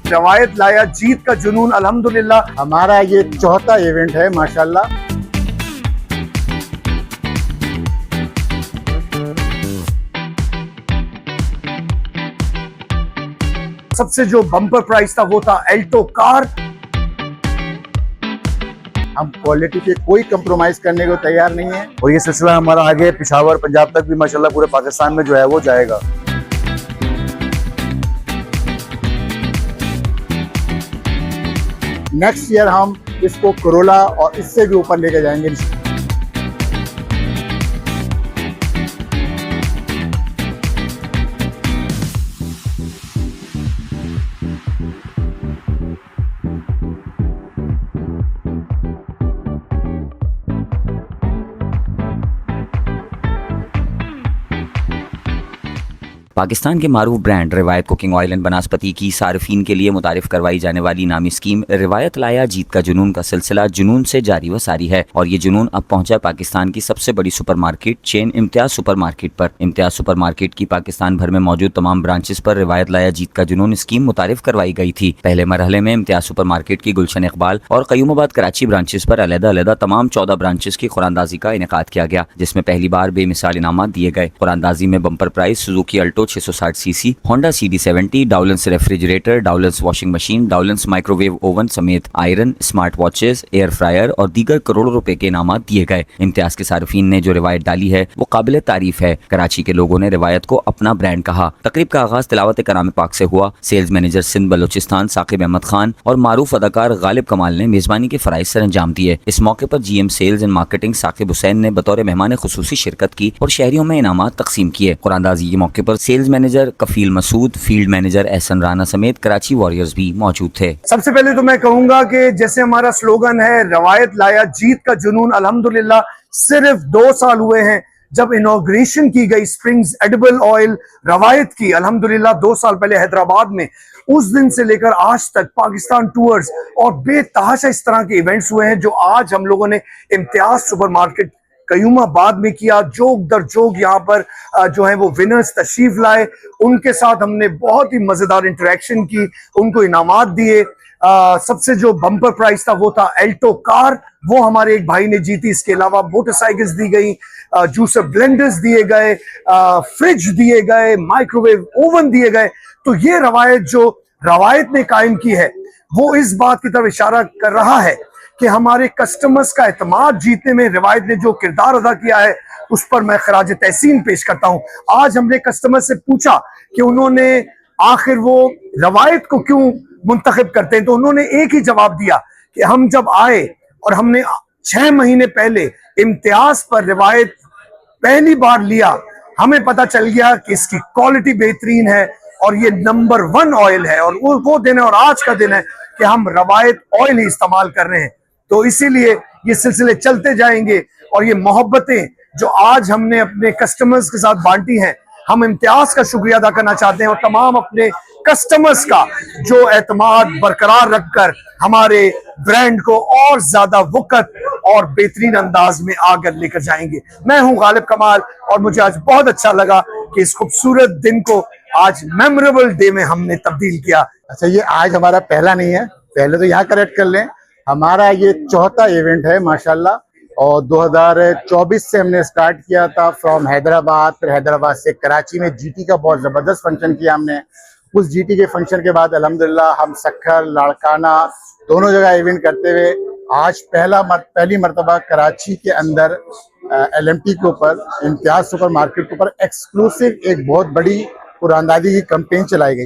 रवायत लाया जीत का जुनून। अल्हम्दुलिल्लाह हमारा ये चौथा इवेंट है माशाल्लाह। सबसे जो बम्पर प्राइस था वो था एल्टो कार। हम क्वालिटी पे कोई कंप्रोमाइज करने को तैयार नहीं है और ये सिलसिला हमारा आगे पेशावर पंजाब तक भी माशाल्लाह पूरे पाकिस्तान में जो है वो जाएगा। नेक्स्ट ईयर हम इसको करोला और इससे भी ऊपर लेके जाएंगे। पाकिस्तान के मारूफ ब्रांड रिवायत कुकिंग ऑयल एंड बनास्पति की सार्फिन के लिए मुतारिफ करवाई जाने वाली नामी स्कीम रिवायत लाया जीत का जुनून का सिलसिला जुनून से जारी व सारी है और ये जुनून अब पहुंचा पाकिस्तान की सबसे बड़ी सुपरमार्केट चेन इम्तियाज सुपरमार्केट पर। इम्तियाज सुपरमार्केट की पाकिस्तान भर में मौजूद तमाम ब्रांचेस पर रिवायत लाया जीत का जुनून स्कीम मुतारिफ करवाई गई थी। पहले मरहले में इम्तियाज सुपरमार्केट की गुलशन इकबाल और कयूमाबाद कराची ब्रांचेस पर अलग-अलग तमाम 14 ब्रांचेस की कुरानदाजी का इनेकाद किया गया, जिसमें पहली बार बेमिसाल इनामात दिए गए। कुरानदाजी में bumper prize Suzuki Alto 660 CC, Honda CD70, Dawlance refrigerator, Dawlance washing machine, Dawlance microwave oven समेत iron, smart watches, air fryer और दीगर करोड़ों रुपए के इनामात दिए गए। इम्तियाज के सार्फिन ने जो रिवायत डाली है वो काबिल तारीफ है। कराची के लोगों ने रिवायत को अपना ब्रांड कहा। तकरीब का आगाज तिलावत कलाम पाक से हुआ। सेल्स मैनेजर सिंध बलोचिस्तान साकिब अहमद खान और मारूफ अदाकार गालिब कमाल ने मेजबानी के फराइज सर अंजाम दिए। इस मौके पर GM sales and marketing Saqib Hussain ने बतौर मेहमान खुसूसी शिरकत की और शहरियों में इनामात तकसीम किए। कुरानदाजी के मौके पर सेल्स मैनेजर कफील मसूद, फील्ड मैनेजर एहसन राना समेत कराची वॉरियर्स भी मौजूद थे। सबसे पहले तो मैं कहूंगा कि जैसे हमारा स्लोगन है रवायत लाया जीत का जुनून, अल्हम्दुलिल्लाह सिर्फ 2 साल हुए हैं जब इनॉग्रेशन की गई स्प्रिंग्स एडिबल ऑयल रवायत की, अल्हम्दुलिल्लाह 2 साल पहले हैदराबाद में। उस दिन से लेकर आज तक पाकिस्तान टूर्स और बेतहाशा इस तरह के इवेंट्स हुए हैं जो आज हम लोगों ने इम्तियाज सुपरमार्केट कयूमाबाद में किया। जोग दर जोग यहाँ पर जो है वो विनर्स तशरीफ लाए, उनके साथ हमने बहुत ही मजेदार इंटरेक्शन की, उनको इनामात दिए। सबसे जो बम्पर प्राइस था वो था एल्टो कार, वो हमारे एक भाई ने जीती। इसके अलावा मोटरसाइकिल्स दी गई, जूसर ब्लेंडर्स दिए गए, फ्रिज दिए गए, माइक्रोवेव ओवन दिए गए। तो ये रवायत जो रवायत ने कायम की है वो इस बात की तरफ इशारा कर रहा है कि हमारे कस्टमर्स का एतमाद जीतने में रिवायत ने जो किरदार अदा किया है उस पर मैं खराज तहसीन पेश करता हूं। आज हमने कस्टमर से पूछा कि उन्होंने आखिर वो रवायत को क्यों मुंतखब करते हैं, तो उन्होंने एक ही जवाब दिया कि हम जब आए और हमने 6 महीने पहले इम्तियाज पर रिवायत पहली बार लिया, हमें पता चल गया कि इसकी क्वालिटी बेहतरीन है और ये नंबर 1 ऑयल है। और वो दिन है और आज का दिन है कि हम रवायत ऑयल ही इस्तेमाल कर रहे हैं। तो इसीलिए ये सिलसिले चलते जाएंगे और ये मोहब्बतें जो आज हमने अपने कस्टमर्स के साथ बांटी हैं, हम इम्तियाज का शुक्रिया अदा करना चाहते हैं और तमाम अपने कस्टमर्स का जो एतमाद बरकरार रखकर हमारे ब्रांड को और ज्यादा वक़्त और बेहतरीन अंदाज में आगे लेकर जाएंगे। मैं हूं गालिब कमाल और मुझे आज बहुत अच्छा लगा कि इस खूबसूरत दिन को आज मेमोरेबल डे में हमने तब्दील किया। अच्छा, ये आज हमारा पहला नहीं है, पहले तो यहाँ करेक्ट कर लें, हमारा ये चौथा इवेंट है माशाल्लाह। और 2024 से हमने स्टार्ट किया था फ्रॉम हैदराबाद, फिर हैदराबाद से कराची में GT का बहुत ज़बरदस्त फंक्शन किया हमने। उस GT के फंक्शन के बाद अल्हम्दुलिल्लाह हम सक्खर लाड़काना दोनों जगह इवेंट करते हुए आज पहली मरतबा कराची के अंदर LMT के ऊपर इम्तियाज सुपर मार्केट के ऊपर एक्सक्लूसिव एक बहुत बड़ी कुरानदाजी की कैंपेन चलाई गई,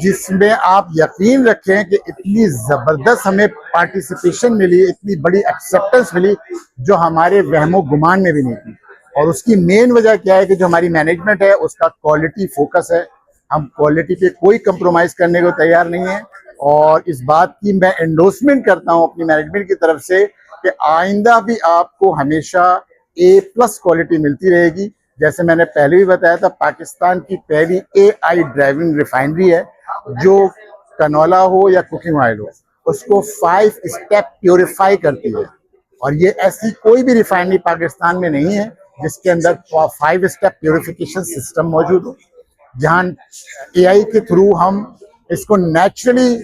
जिसमें आप यकीन रखें कि इतनी ज़बरदस्त हमें पार्टिसिपेशन मिली, इतनी बड़ी एक्सेप्टेंस मिली जो हमारे वहमो गुमान में भी नहीं थी। और उसकी मेन वजह क्या है कि जो हमारी मैनेजमेंट है उसका क्वालिटी फोकस है। हम क्वालिटी पे कोई कंप्रोमाइज़ करने को तैयार नहीं है और इस बात की मैं एंडोर्समेंट करता हूँ अपनी मैनेजमेंट की तरफ से कि आइंदा भी आपको हमेशा A+ क्वालिटी मिलती रहेगी। जैसे मैंने पहले भी बताया था, पाकिस्तान की पहली AI ड्राइविंग रिफाइनरी है जो कनोला हो या कुकिंग ऑयल हो उसको 5 स्टेप प्योरीफाई करती है। और ये ऐसी कोई भी रिफाइनरी पाकिस्तान में नहीं है जिसके अंदर 5 स्टेप प्योरीफिकेशन सिस्टम मौजूद हो, जहाँ AI के थ्रू हम इसको नेचुरली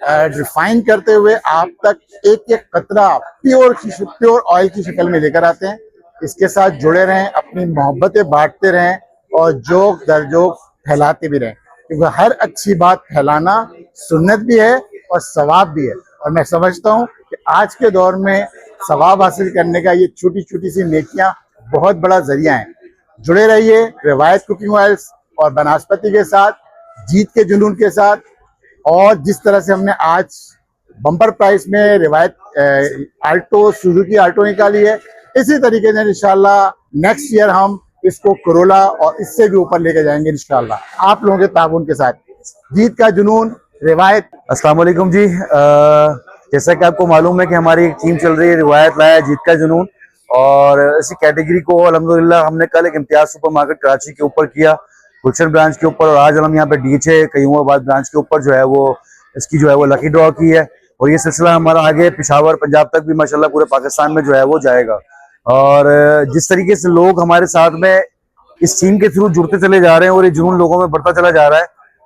रिफाइन करते हुए आप तक एक एक कतरा प्योर ऑयल की शक्ल में लेकर आते हैं। इसके साथ जुड़े रहें, अपनी मोहब्बतें बांटते रहें और जोक दर जोक फैलाते भी रहें, क्योंकि हर अच्छी बात फैलाना सुन्नत भी है और सवाब भी है। और मैं समझता हूँ कि आज के दौर में सवाब हासिल करने का ये छोटी छोटी सी नेकियां बहुत बड़ा जरिया है। जुड़े रहिए रिवायत कुकिंग ऑयल्स और बनास्पति के साथ, जीत के जुनून के साथ। और जिस तरह से हमने आज बम्पर प्राइस में रिवायत आल्टो, सुजुकी आल्टो निकाली है, इसी तरीके से इंशाल्लाह नेक्स्ट ईयर हम इसको कोरोला और इससे भी ऊपर लेके जाएंगे इंशाल्लाह, आप लोगों के ताउन के साथ। जीत का जुनून रिवायत। अस्सलाम वालेकुम जी। जैसा कि आपको मालूम है कि हमारी एक टीम चल रही है रिवायत लाया जीत का जुनून, और इसी कैटेगरी को अल्हम्दुलिल्लाह हमने कल एक इम्तियाज सुपरमार्केट कराची के ऊपर किया, गुलशन ब्रांच के ऊपर, और आज हम यहाँ पे डीएचए कयूमाबाद ब्रांच के ऊपर जो है वो इसकी जो है वो लकी ड्रॉ की है। और ये सिलसिला हमारा आगे पेशावर, पंजाब तक भी माशाल्लाह पूरे पाकिस्तान में जो है वो जाएगा। और जिस तरीके से लोग हमारे साथ में इस टीम के थ्रू जुड़ते चले जा रहे हैं और ये जुनून लोगों में बढ़ता चला जा रहा है,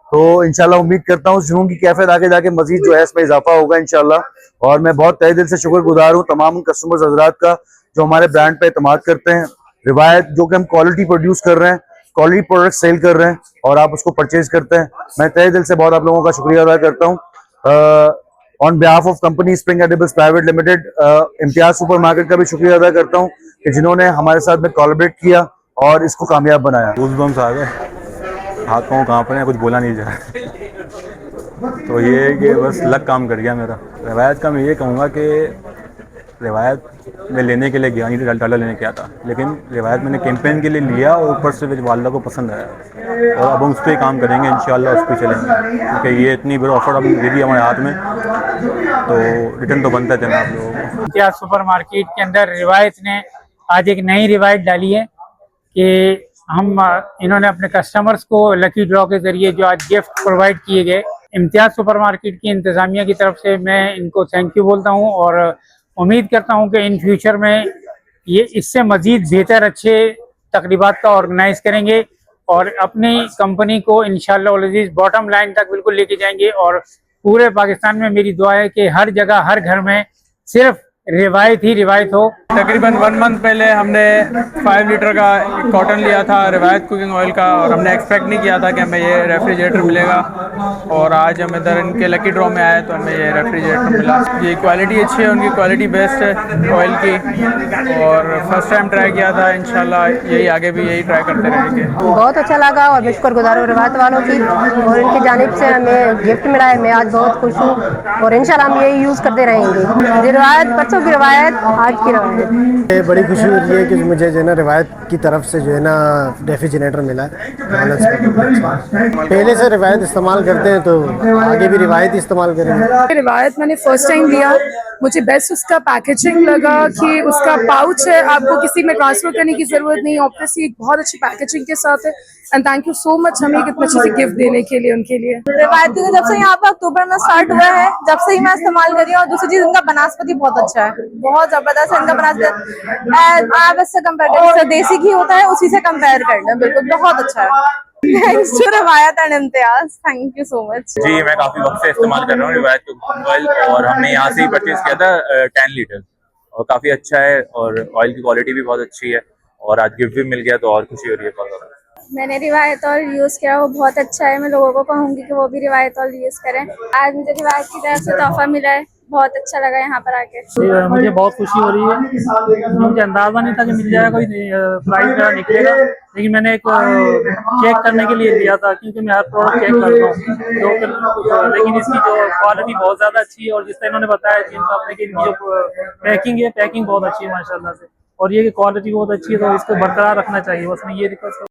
तो इंशाल्लाह उम्मीद करता हूँ जुनून की कैफियत आगे जाके मजीद जो है इसमें इजाफा होगा इंशाल्लाह। और मैं बहुत तहे दिल से शुक्रगुजार हूँ तमाम कस्टमर्स हजरात का जो हमारे ब्रांड पे एतमाद करते हैं। रिवायत जो कि हम क्वालिटी प्रोड्यूस कर रहे हैं, क्वालिटी प्रोडक्ट सेल कर रहे हैं और आप उसको परचेज करते हैं, मैं तहे दिल से बहुत आप लोगों का शुक्रिया अदा करता हूँ। On behalf of company spring edibles private limited, Imtiaz supermarket का भी शुक्रिया अदा करता हूँ कि जिन्होंने हमारे साथ में कोलैबोरेट किया और इसको कामयाब बनाया। गूज़बम्स आ गए, हाथ पाँव कहाँ पर हैं, कुछ बोला नहीं जा रहा। तो ये है कि बस लक काम कर गया मेरा। रिवायत का मैं ये कहूँगा कि रिवायत में लेने के लिए गया नहीं, डाटा लेने गया था, लेकिन रिवायत मैंने कैंपेन के लिए लिया और ऊपर से मेरी वालदा को पसंद आया और अब हम उस पर काम करेंगे इंशाल्लाह, उस पर चलेंगे, क्योंकि ये इतनी बड़ी ऑफर अब दे दी हमारे हाथ में, तो रिटर्न तो बनता है आप लोगों को। इम्तियाज सुपर मार्केट के अंदर रिवायत ने आज एक नई रिवायत डाली है कि हम इन्होंने अपने कस्टमर्स को लकी ड्रॉ के जरिए जो आज गिफ्ट प्रोवाइड किए गए, इम्तियाज सुपर मार्केट की इंतज़ामिया की तरफ से मैं इनको थैंक यू बोलता हूं और उम्मीद करता हूं कि इन फ्यूचर में ये इससे मज़ीद बेहतर अच्छे तकरीबात का ऑर्गेनाइज करेंगे और अपनी कंपनी को इंशाअल्लाह बॉटम लाइन तक बिल्कुल लेके जाएंगे। और पूरे पाकिस्तान में मेरी दुआ है कि हर जगह हर घर में सिर्फ रिवायत ही रिवायत हो। तकरीबन 1 मंथ पहले हमने 5 लीटर का कॉटन लिया था रिवायत कुकिंग ऑयल का, और हमने एक्सपेक्ट नहीं किया था कि हमें ये रेफ्रिजरेटर मिलेगा, और आज हम इधर इनके लकी ड्रॉ में आए तो हमें ये रेफ्रिजरेटर मिला। ये क्वालिटी अच्छी है, उनकी क्वालिटी बेस्ट है ऑयल की, और फर्स्ट टाइम ट्राई किया था, इंशाल्लाह यही आगे भी यही ट्राई करते रहेंगे। बहुत अच्छा लगा और मैं शुक्रगुजार हूँ रिवायत वालों की, और इनकी जानिब से हमें गिफ्ट मिला है, मैं आज बहुत खुश हूँ और इंशाल्लाह हम यही यूज़ करते रहेंगे। रिवायत परसों की रिवायत, आज की रिवायत। बड़ी खुशी हो रही है कि मुझे जो है ना रिवायत की तरफ से जो है ना रेफ्रिजरेटर मिला है। पहले से रिवायत इस्तेमाल करते हैं तो आगे भी रिवायत इस्तेमाल करेंगे। रिवायत मैंने फर्स्ट टाइम लिया, मुझे बेस्ट उसका पैकेजिंग लगा कि उसका पाउच है, आपको किसी में ट्रांसफर करने की जरूरत नहीं, ऑब्वियसली एक बहुत अच्छी पैकेजिंग के साथ है। And thank you so much हमें इतने अच्छे से गिफ्ट देने के लिए उनके लिए। रिवायत जब से यहाँ पे अक्टूबर में स्टार्ट हुआ है, जब से ही मैं इस्तेमाल कर रही हूँ। और दूसरी चीज इनका बनास्पति बहुत अच्छा है, बहुत जबरदस्त है इनका बनास्पति। आप इससे कंपेयर देसी घी होता है उसी से कंपेयर करना, बिल्कुल बहुत अच्छा है। Thanks to Riwayat and Imtiaz, thank you so much. जी मैं काफी वक्त से इस्तेमाल कर रहा हूँ रिवायत कुकिंग ऑयल, और हमने यहाँ से ही परचेज किया था 10 लीटर, और काफी अच्छा है और ऑयल की क्वालिटी भी बहुत अच्छी है, और आज गिफ्ट भी मिल गया तो और खुशी हो रही है बहुत। मैंने रिवायत ऑयल यूज़ किया, वो बहुत अच्छा है, मैं लोगों को कहूँगी कि वो भी रिवायत ऑयल यूज़ करें। आज मुझे रिवायत की तरफ से तोहफा मिला है, बहुत अच्छा लगा यहाँ पर आके। मुझे बहुत खुशी हो रही है, मुझे अंदाजा नहीं था कि मिल जाएगा, कोई प्राइस मेरा निकलेगा, लेकिन मैंने एक चेक करने के लिए लिया था क्योंकि मैं हर प्रोडक्ट चेक करता हूँ, लेकिन इसकी जो क्वालिटी बहुत ज़्यादा अच्छी है, और जिस तरह इन्होंने बताया कि इनकी जो पैकिंग है, पैकिंग बहुत अच्छी है माशाल्लाह से, और ये क्वालिटी बहुत अच्छी है, तो इसको बरकरार रखना चाहिए, बस मैं ये रिक्वेस्ट